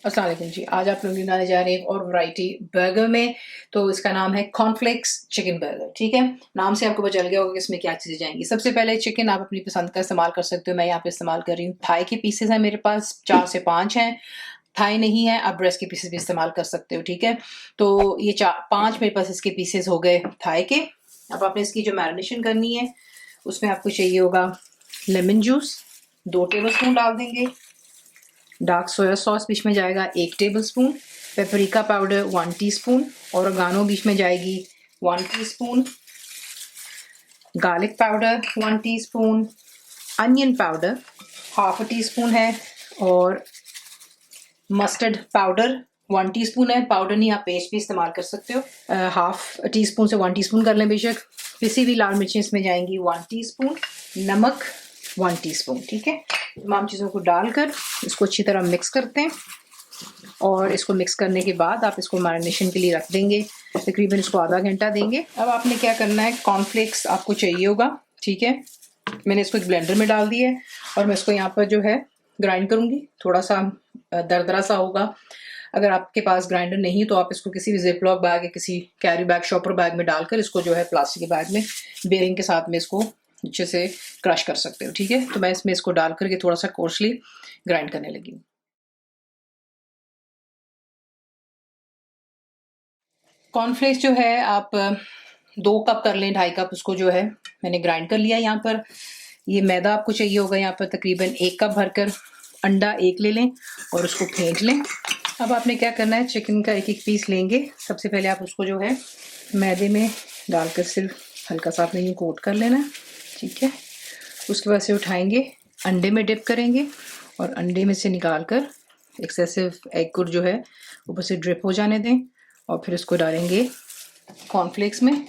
अस्सलाम वालेकुम जी। आज आप लोग बनाने जा रहे हैं एक और वैरायटी बर्गर में। तो इसका नाम है कॉर्नफ्लेक्स चिकन बर्गर, ठीक है? नाम से आपको पता चल गया होगा कि इसमें क्या चीज़ें जाएँगी। सबसे पहले चिकन आप अपनी पसंद का इस्तेमाल कर सकते हो। मैं यहाँ पे इस्तेमाल कर रही हूँ थाई के पीसेज़ हैं मेरे पास 4 से 5 हैं। थाई नहीं है, आप ब्रेस्ट के पीसेज़ भी इस्तेमाल कर सकते हो, ठीक है? तो ये चा 5 मेरे पास इसके पीसेज़ हो गए थाई के। अब आपने इसकी जो मैरिनेशन करनी है, उसमें आपको चाहिए होगा लेमन जूस 2 टेबल स्पून डाल देंगे। डार्क सोया सॉस बीच में जाएगा 1 tablespoon, paprika powder 1 teaspoon, oregano बीच में जाएगी 1 teaspoon, garlic powder 1 teaspoon, onion powder half teaspoon है और मस्टर्ड पाउडर 1 टीस्पून है। पाउडर नहीं, आप पेस्ट भी इस्तेमाल कर सकते हो। हाफ टी स्पून से 1 टीस्पून कर लें बेशक। पिसी हुई लाल मिर्चें इसमें जाएंगी 1 टीस्पून, नमक 1 टीस्पून, ठीक है? तमाम चीज़ों को डालकर इसको अच्छी तरह मिक्स करते हैं और इसको मिक्स करने के बाद आप इसको मैरिनेशन के लिए रख देंगे। तकरीबन इसको आधा घंटा देंगे। अब आपने क्या करना है, कॉर्नफ्लेक्स आपको चाहिए होगा, ठीक है? मैंने इसको एक ब्लेंडर में डाल दिया है और मैं इसको यहाँ पर जो है ग्राइंड करूँगी। थोड़ा सा दरदरा सा होगा। अगर आपके पास ग्राइंडर नहीं है तो आप इसको किसी भी ज़िप-लॉक बैग या किसी कैरी बैग, शॉपर बैग में डालकर इसको जो है प्लास्टिक के बैग में बेरिंग के साथ में इसको अच्छे से क्रश कर सकते हो, ठीक है? तो मैं इसमें इसको डाल कर के थोड़ा सा कोर्सली ग्राइंड करने लगी हूँ। कॉर्नफ्लेक्स जो है आप 2 कप कर लें, 2.5 कप उसको जो है मैंने ग्राइंड कर लिया यहाँ पर। ये मैदा आपको चाहिए होगा यहाँ पर तकरीबन 1 कप भरकर। अंडा 1 ले लें और उसको फेंट लें। अब आपने क्या करना है, चिकन का एक-एक पीस लेंगे। सबसे पहले आप उसको जो है मैदे में डालकर सिर्फ हल्का सा आपने यूँ कोट कर लेना है, ठीक है? उसके बाद से उठाएँगे, अंडे में डिप करेंगे और अंडे में से निकाल कर एक्सेसिव एग को जो है ऊपर से ड्रिप हो जाने दें और फिर इसको डालेंगे कॉर्नफ्लेक्स में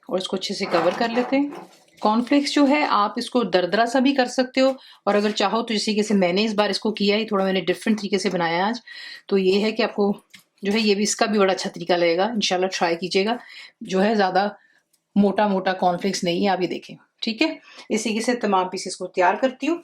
और इसको अच्छे से कवर कर लेते हैं। कॉर्नफ्लेक्स जो है आप इसको दरदरा सा भी कर सकते हो और अगर चाहो तो जैसे कि मैंने इस बार इसको किया है, थोड़ा मैंने डिफरेंट तरीके से बनाया है आज। तो ये है कि आपको जो है ये भी इसका भी बड़ा अच्छा तरीका लगेगा। इंशाल्लाह ट्राई कीजिएगा। जो है ज़्यादा मोटा-मोटा कॉर्नफ्लेक्स नहीं है, आप ये देखें, ठीक है? इस तरीके से तमाम पीसेस को तैयार करती हूँ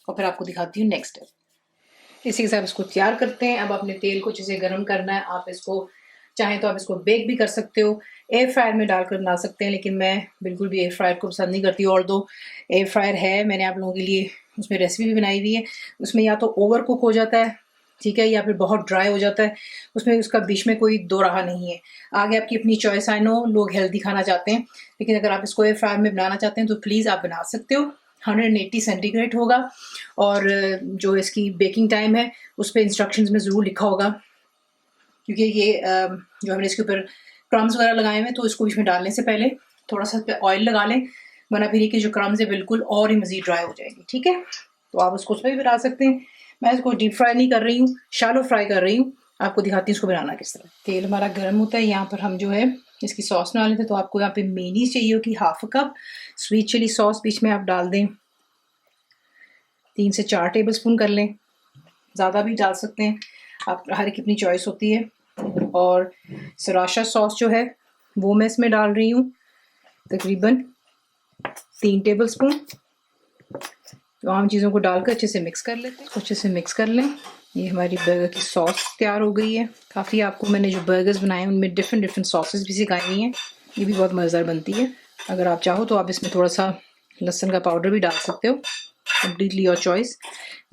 और फिर आपको दिखाती हूँ नेक्स्ट स्टेप। इसी के साथ इसको तैयार करते हैं। अब आपने तेल को अच्छे से गर्म करना है। आप इसको चाहें तो आप इसको बेक भी कर सकते हो, एयर फ्रायर में डालकर बना सकते हैं, लेकिन मैं बिल्कुल भी एयर फ्रायर को पसंद नहीं करती। ऑल्दो एयर फ्रायर है, मैंने आप लोगों के लिए उसमें रेसिपी भी बनाई हुई है। उसमें या तो ओवर कुक हो जाता है, ठीक है, या फिर बहुत ड्राई हो जाता है। उसमें उसका बीच में कोई दो राह नहीं है। आगे आपकी अपनी चॉइस। आई नो लोग हेल्दी खाना चाहते हैं, लेकिन अगर आप इसको एयर फ्रायर में बनाना चाहते हैं तो प्लीज़ आप बना सकते हो। 180 सेंटीग्रेड होगा और जो इसकी बेकिंग टाइम है उस पे इंस्ट्रक्शंस में ज़रूर लिखा होगा, क्योंकि ये जो हमने इसके ऊपर क्रम्स वगैरह लगाए हुए हैं तो इसको इसमें डालने से पहले थोड़ा सा इस पे ऑयल लगा लें, वरना फिर ये कि जो क्रम्स है बिल्कुल और ही मज़ीद ड्राई हो जाएगी, ठीक है? तो आप उसको उसमें भी बना सकते हैं। मैं इसको डीप फ्राई नहीं कर रही हूँ, शैलो फ्राई कर रही हूँ। आपको दिखाती हूँ इसको बनाना किस तरह। तेल हमारा गर्म होता है, यहाँ पर हम जो है इसकी सॉस बना लेते हैं। तो आपको यहाँ पे मेयोनीज़ चाहिए होगी ½ कप, स्वीट चिली सॉस बीच में आप डाल दें 3 से 4 टेबलस्पून कर लें, ज़्यादा भी डाल सकते हैं, आप हर एक की अपनी चॉइस होती है। और सराशा सॉस जो है वो मैं इसमें डाल रही हूँ तकरीबन 3 टेबलस्पून। तमाम चीज़ों को डालकर अच्छे से मिक्स कर लेते हैं, अच्छे से मिक्स कर लें। ये हमारी बर्गर की सॉस तैयार हो गई है। काफ़ी आपको मैंने जो बर्गर्स बनाए हैं उनमें डिफरेंट डिफरेंट सॉसेस भी सिखाई हुई हैं, ये भी बहुत मज़ेदार बनती है। अगर आप चाहो तो आप इसमें थोड़ा सा लहसुन का पाउडर भी डाल सकते हो, कम्प्लीटली योर चॉइस,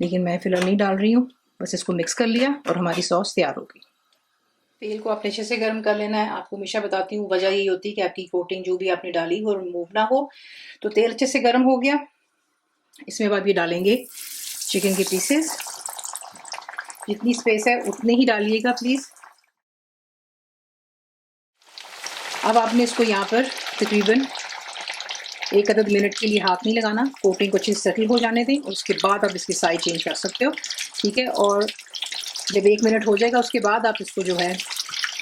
लेकिन मैं फ़िलहाल नहीं डाल रही हूँ। बस इसको मिक्स कर लिया और हमारी सॉस तैयार हो गई। तेल को आपने अच्छे से गर्म कर लेना है। आपको हमेशा बताती हूँ वजह यही होती है कि आपकी कोटिंग जो भी आपने डाली वो रिमूव ना हो। तो तेल अच्छे से गर्म हो गया। इसमें अब ये डालेंगे चिकन के पीसेस। जितनी स्पेस है उतने ही डालिएगा प्लीज़। अब आपने इसको यहाँ पर तकरीबन 1 अदद मिनट के लिए हाथ नहीं लगाना, कोटिंग को अच्छे से सेटल हो जाने दें। उसके बाद आप इसकी साइड चेंज कर सकते हो, ठीक है? और जब 1 मिनट हो जाएगा उसके बाद आप इसको जो है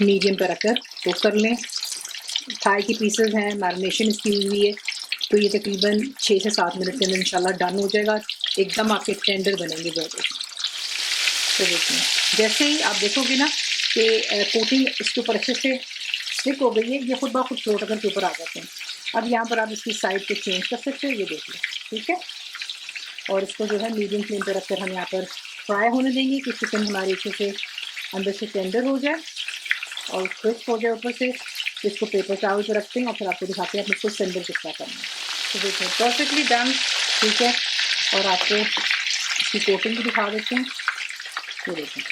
मीडियम पर रखकर कुक कर लें। थाई की पीसेस हैं, मैरिनेशन इसकी हुई है, तो ये तकरीबन 6 से 7 मिनट के अंदर इंशाल्लाह डन हो जाएगा। एकदम आपके टेंडर बनेंगे बर्गर। तो देखिए, जैसे ही आप देखोगे ना कि कोटिंग इसके ऊपर अच्छे से स्टिक हो गई है, ये खुद ब खुद फ्लोट होकर के ऊपर आ जाते हैं। अब यहाँ पर आप इसकी साइड को चेंज कर सकते हो, ये देखिए, ठीक है? और इसको जो है मीडियम फ्लेम पे रखकर हम यहाँ पर फ्राई होने देंगे कि चिकन हमारी अच्छे से अंदर से टेंडर हो जाए और क्रिस्प हो जाए ऊपर से। इसको पेपर टावल पर रखते हैं और फिर आपको दिखाते हैं अपने इसको सेंडर किस तरह करना है। तो देखिए परफेक्टली डन, ठीक है। और आपको इसकी कोटिंग भी दिखा देते हैं। ये देखें,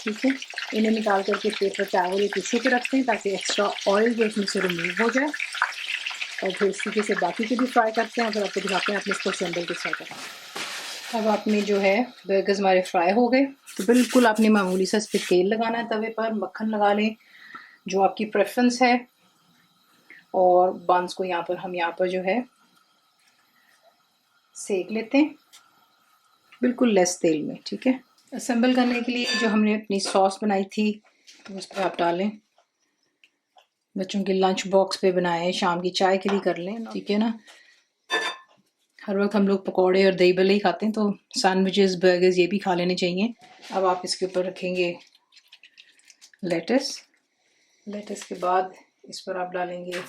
ठीक है। इन्हें निकाल करके पेपर टावल या टिश्यू पे रखते हैं ताकि एक्स्ट्रा ऑयल जो इसमें से रिमूव हो जाए। और फिर इस तरीके से बाकी के भी फ्राई करते हैं और फिर आपको दिखाते हैं अपने इसको सेंडल किस तरह करना है। अब आपने जो है बर्गर्स हमारे फ्राई हो गए, तो बिल्कुल आपने मामूली सा इस पर तेल लगाना है, तवे पर मक्खन लगा लें जो आपकी प्रेफरेंस है। और बंस को यहाँ पर हम यहाँ पर जो है सेक लेते हैं बिल्कुल लेस तेल में, ठीक है। असेंबल करने के लिए जो हमने अपनी सॉस बनाई थी तो उस पर आप डालें। बच्चों के लंच बॉक्स पे बनाएं, शाम की चाय के लिए कर लें, ठीक है ना। हर वक्त हम लोग पकौड़े और दही भल्ले ही खाते हैं, तो सैंडविचेस बर्गर्स ये भी खा लेने चाहिए। अब आप इसके ऊपर रखेंगे लेटस। लेटस के बाद इस पर आप डालेंगे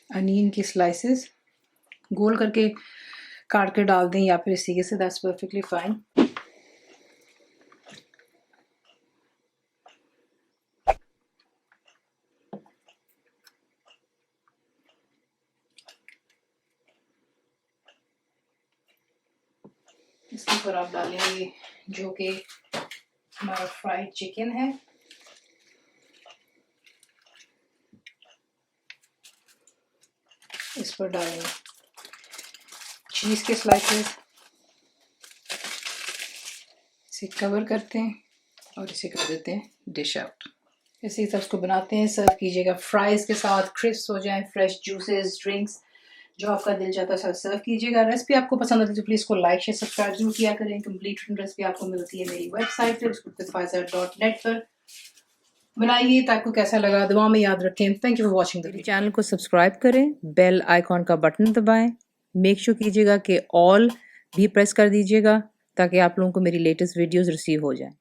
अनियन की स्लाइसेस, गोल करके काट के डाल दें या फिर इस तरीके से, दैट्स परफेक्टली फाइन। इसके ऊपर आप डालेंगे जो कि हमारा फ्राइड चिकन है। इस पर डालेंगे चीज़ के स्लाइसेस, इसे कवर करते हैं और इसे कर देते हैं डिश आउट। इसी तरह उसको बनाते हैं, सर्व कीजिएगा फ्राइज़ के साथ, क्रिस्प हो जाए, फ्रेश जूसेस, ड्रिंक्स, जो आपका दिल चाहता है सर्व कीजिएगा। रेसिपी आपको पसंद आती है तो प्लीज़ को लाइक शेयर सब्सक्राइब जरूर किया करें। कंप्लीट रेसिपी आपको मिलती है मेरी वेबसाइट पर uskutkfaizar.net पर। बनाइए तो आपको कैसा लगा दुआ में याद रखें। Thank you for watching the channel को सब्सक्राइब करें, बेल आइकॉन का बटन दबाएं, मेक श्योर कीजिएगा कि ऑल भी प्रेस कर दीजिएगा ताकि आप लोगों को मेरी लेटेस्ट वीडियोस रिसीव हो जाएं।